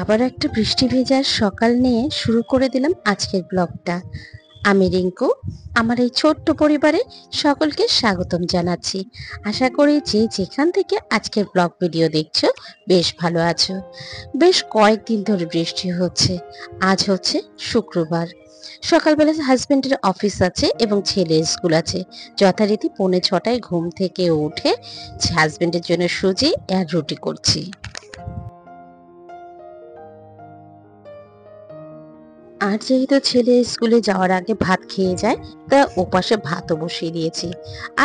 আবার একটা বৃষ্টি ভেজার সকাল নিয়ে শুরু করে দিলাম আজকের ব্লগটা। আমি রিঙ্কু, আমার এই ছোট্ট পরিবারে সকলকে স্বাগতম জানাচ্ছি। আশা করি যে যেখান থেকে আজকের ব্লগ ভিডিও দেখছো বেশ ভালো আছো। বেশ কয়েকদিন ধরে বৃষ্টি হচ্ছে। আজ হচ্ছে শুক্রবার। সকালবেলা হাজবেন্ডের অফিস আছে এবং ছেলের স্কুল আছে। যথারীতি 6:45 ঘুম থেকে উঠে হাজবেন্ডের জন্য সুজি আর রুটি করছি। আর যেহেতু ছেলে স্কুলে যাওয়ার আগে ভাত খেয়ে যায়, তা ওপাশে ভাতও বসিয়ে দিয়েছি।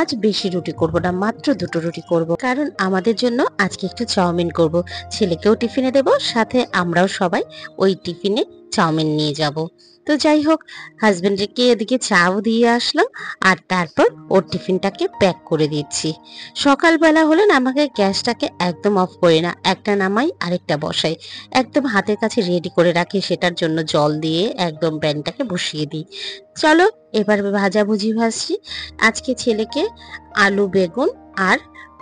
আজ বেশি রুটি করব না, মাত্র 2টো রুটি করব, কারণ আমাদের জন্য আজকে একটু চাউমিন করব। ছেলেকেও টিফিনে দেব, সাথে আমরাও সবাই ওই টিফিনে চাউমিন নিয়ে যাব। তো যাই হোক, হাজবেন্ডকে এদিকে চাও দিয়ে আসলাম, আর তারপর ওর টিফিনটাকে প্যাক করে দিচ্ছি। সকালবেলা হলে না আমাকে গ্যাসটাকে একদম অফ করি না, একটা নামাই আরেকটা বসাই, একদম হাতের কাছে রেডি করে রাখি। সেটার জন্য জল দিয়ে একদম প্যানটাকে বসিয়ে দিই। চলো এবার ভাজাভুজি ভাজছি। আজকে ছেলেকে আলু বেগুন আর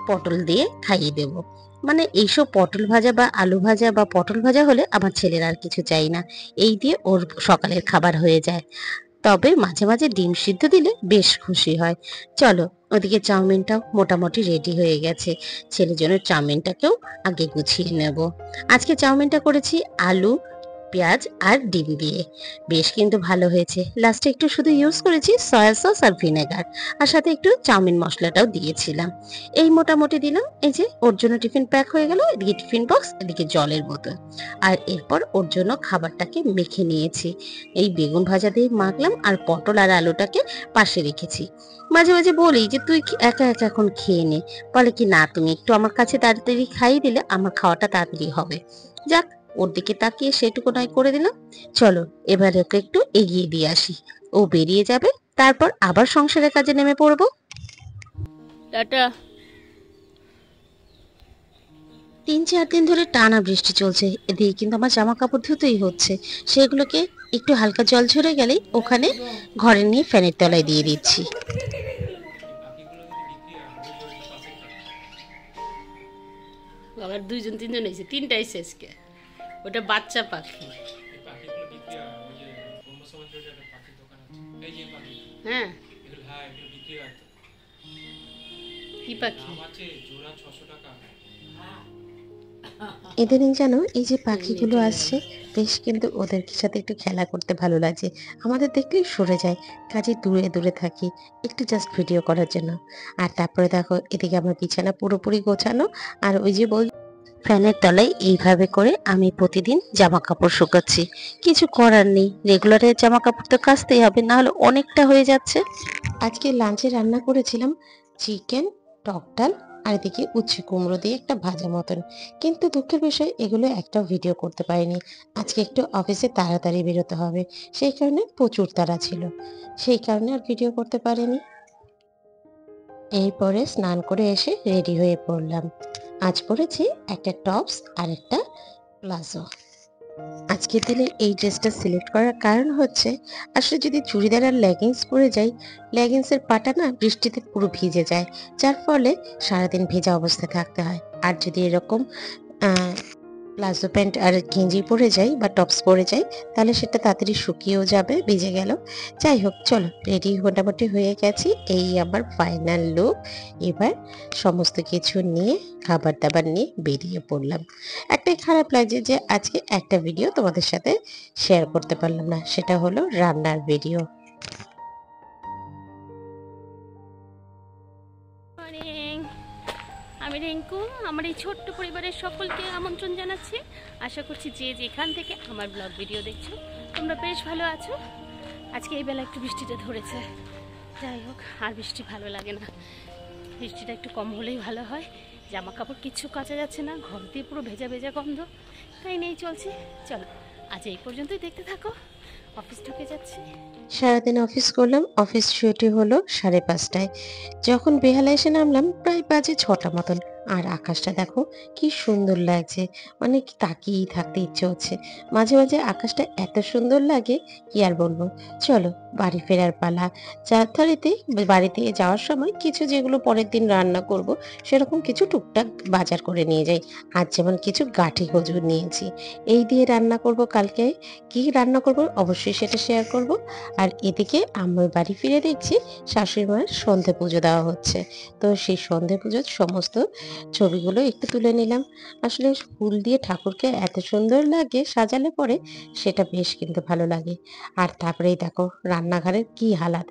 পটল দিয়ে খাইয়ে দেব। মানে এইসব পটল ভাজা বা আলু ভাজা বা পটল ভাজা হলে আমার ছেলের আর কিছু চাই না, এই দিয়ে ওর সকালের খাবার হয়ে যায়। তবে মাঝে মাঝে ডিম সিদ্ধ দিলে বেশ খুশি হয়। চলো, ওদিকে চাউমিনটাও মোটামুটি রেডি হয়ে গেছে। ছেলের জন্য চাউমিনটাকেও আগে গুছিয়ে নেব। আজকে চাউমিনটা করেছি আলু, পেঁয়াজ আর ডিম দিয়ে। বেশ কিন্তু ভালো হয়েছে। লাস্টে একটু শুধু ইউজ করেছি সয়া সস আর ভিনেগার, আর সাথে একটু চাউমিন মশলাটাও দিয়েছিলাম। এই মোটামুটি দিলাম। এই যে ওর জন্য টিফিন প্যাক হয়ে গেল, এদিকে টিফিন বক্স, এদিকে জলের বোতল। আর এরপর ওর জন্য খাবারটাকে মেখে নিয়েছি। এই বেগুন ভাজা দিয়ে মাখলাম, আর পটল আর আলুটাকে পাশে রেখেছি। মাঝে মাঝে বলি যে তুই একা একা এখন খেয়ে নে, বলে কি না তুমি একটু আমার কাছে তাড়াতাড়ি খাইয়ে দিলে আমার খাওয়াটা তাড়াতাড়ি হবে। যাক, ওর দিকে তাকিয়ে সেটুকু নয় করে দিলাম। চলো এবার ওকে একটু এগিয়ে দিয়ে আসি, ও বেরিয়ে যাবে, তারপর আবার সংসারের কাজে নেমে পড়বো। টাটা। 3-4 দিন ধরে টানা বৃষ্টি চলছে, এদিকে কিন্তু আমার জামা কাপড় ধুতেই হচ্ছে। সেগুলোকে একটু হালকা জল ঝরে গেলেই ওখানে ঘরে নিয়ে ফ্যানের তলায় দিয়ে দিচ্ছি। আবার 2-3জন এসেছে, 3টা এসেছে আজকে। ওটা বাচ্চা পাখি। হ্যাঁ, কি পাখি? ইদানিং জানো এই যে পাখিগুলো আসছে, বেশ কিন্তু ওদের সাথে একটু খেলা করতে ভালো লাগছে। আমাদের দেখলেই সরে যায়, কাজে দূরে দূরে থাকি একটু জাস্ট ভিডিও করার জন্য। আর তারপরে দেখো এদিকে আমার বিছানা পুরোপুরি গোছানো। আর ওই যে বল, ফ্যানের তলায় এইভাবে করে আমি প্রতিদিন জামা কাপড় শুকাচ্ছি। কিছু করার নেই, রেগুলারের জামা কাপড় তো কাচতেই হবে, না হলে অনেকটা হয়ে যাচ্ছে। আজকে লাঞ্চে রান্না করেছিলাম চিকেন, টক ডাল, আর এদিকে উচ্ছে কুমড়ো দিয়ে একটা ভাজা মতন। কিন্তু দুঃখের বিষয় এগুলো একটাও ভিডিও করতে পারিনি। আজকে একটু অফিসে তাড়াতাড়ি বেরোতে হবে, সেই কারণে প্রচুর তাড়া ছিল, সেই কারণে আর ভিডিও করতে পারিনি। এরপরে স্নান করে এসে রেডি হয়ে পড়লাম। আজ পরেছি একটা টপস আর একটা প্লাজো। আজকের দিনে এই ড্রেসটা সিলেক্ট করার কারণ হচ্ছে, আসলে যদি চুড়িদার আর লেগিংস পরে যাই, লেগিংসের পাটা না বৃষ্টিতে পুরো ভিজে যায়, যার ফলে সারাদিন ভেজা অবস্থায় থাকতে হয়। আর যদি এরকম প্লাজো প্যান্ট আর গেঞ্জি পরে যাই বা টপস পরে যাই, তাহলে সেটা তাড়াতাড়ি শুকিয়েও যাবে, ভিজে গেল। যাই হোক, চলো রেডি মোটামুটি হয়ে গেছি, এই আমার ফাইনাল লুক। এবার সমস্ত কিছু নিয়ে খাবার দাবার নিয়ে বেরিয়ে পড়লাম। একটাই খারাপ লাগছে যে আজকে একটা ভিডিও তোমাদের সাথে শেয়ার করতে পারলাম না, সেটা হলো রান্নার ভিডিও। মর্নিং, আমি রিঙ্কু। আমার এই ছোট্ট পরিবারের সকলকে আমন্ত্রণ জানাচ্ছি। আশা করছি যে যেখান থেকে আমার ব্লগ ভিডিও দেখছো তোমরা বেশ ভালো আছো। আজকে এই বেলা একটু বৃষ্টিটা ধরেছে, যাই হোক আর বৃষ্টি ভালো লাগে না, বৃষ্টিটা একটু কম হলেই ভালো হয়। জামা কাপড় কিচ্ছু কাচা যাচ্ছে না, ঘর দিয়ে পুরো ভেজা ভেজা গন্ধ, তাই নেই চলছে। চলো আজ এই পর্যন্তই, দেখতে থাকো। অফিস ঢুকে যাচ্ছি। সারাদিন অফিস করলাম, অফিস ছুটি হলো 5:30টায়। যখন বেহালা এসে নামলাম প্রায় বাজে 6টা মতন। আর আকাশটা দেখো কি সুন্দর লাগছে, মানে কি তাকিয়েই থাকতে ইচ্ছে হচ্ছে। মাঝে মাঝে আকাশটা এত সুন্দর লাগে কি আর বলবো। চলো বাড়ি ফেরার পালা। যাত্রাবাড়িতে বাড়িতে যাওয়ার সময় কিছু যেগুলো পরের দিন রান্না করব সেরকম কিছু টুকটাক বাজার করে নিয়ে যাই। আজ যেমন কিছু গাঁঠি কচুর নিয়েছি, এই দিয়ে রান্না করব কালকে। কি রান্না করব অবশ্যই সেটা শেয়ার করব। আর এদিকে আমি বাড়ি ফিরে দেখছি শাশুড়ি মায়ের সন্ধে পুজো দেওয়া হচ্ছে। তো সেই সন্ধে পুজোর সমস্ত ছবিগুলো একটু তুলে নিলাম। আসলে ফুল দিয়ে ঠাকুরকে এত সুন্দর লাগে সাজালে পরে, সেটা বেশ কিন্তু ভালো লাগে। আর তারপরেই দেখো রান্নাঘরের কি হালাত।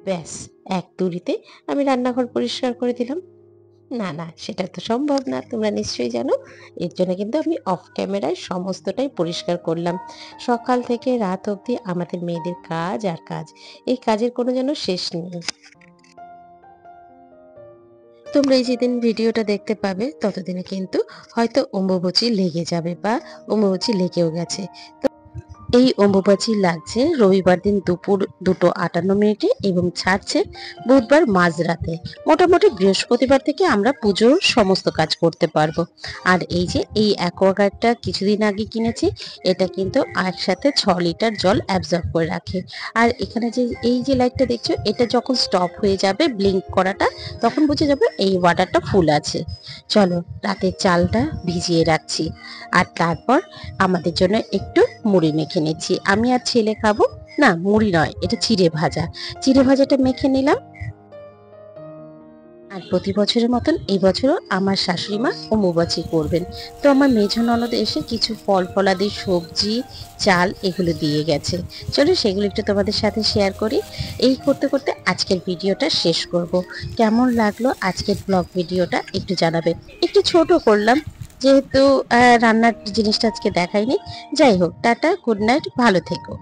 ব্যাস, এক তুড়িতে আমি রান্নাঘর পরিষ্কার করে দিলাম। না না, সেটা তো সম্ভব না, তোমরা নিশ্চয়ই জানো। এর জন্য কিন্তু আমি অফ ক্যামেরায় সমস্তটাই পরিষ্কার করলাম। সকাল থেকে রাত অবধি আমাদের মেয়েদের কাজ আর কাজ, এই কাজের কোনো যেন শেষ নেই। তোমরা এই যেদিন ভিডিওটা দেখতে পাবে ততদিনে কিন্তু হয়তো অম্বুবাচী লেগে যাবে বা অম্বুবাচী লেগেও গেছে। এই অম্বুবাচী লাগছে রবিবার দিন দুপুর 2:58 এবং ছাড়ছে বুধবার মাঝরাতে। মোটামুটি বৃহস্পতিবার থেকে আমরা পুজোর সমস্ত কাজ করতে পারবো। আর এই যে এই অ্যাকোয়াগার্ডটা কিছুদিন আগে কিনেছি, এটা কিন্তু একসাথে 6 লিটার জল অ্যাবজর্ব করে রাখে। আর এখানে যে এই যে লাইটটা দেখছো, এটা যখন স্টপ হয়ে যাবে ব্লিঙ্ক করাটা, তখন বুঝে যাবে এই ওয়াটারটা ফুল আছে। চলো রাতের চালটা ভিজিয়ে রাখছি। আর তারপর আমাদের জন্য একটু মুড়ি মেখে নিচ্ছি। আমি আর ছেলে খাবো। না, মুড়ি নয়, এটা চিড়ে ভাজা। চিড়ে ভাজাটা মেখে নিলাম। আর প্রতি বছরের মতন এই বছরও আমার শাশুড়ি মা অম্বুবাচী করবেন। তো আমার মেঝো ননদ এসে কিছু ফল ফলাদি, সবজি, চাল এগুলো দিয়ে গেছে। চলো সেগুলো একটু তোমাদের সাথে শেয়ার করি। এই করতে করতে আজকের ভিডিওটা শেষ করব। কেমন লাগলো আজকের ব্লগ ভিডিওটা একটু জানাবে। একটু ছোট করলাম যেহেতু রান্নার জিনিসটা আজকে দেখাইনি। যাই হোক, টাটা, গুড নাইট, ভালো থেকো।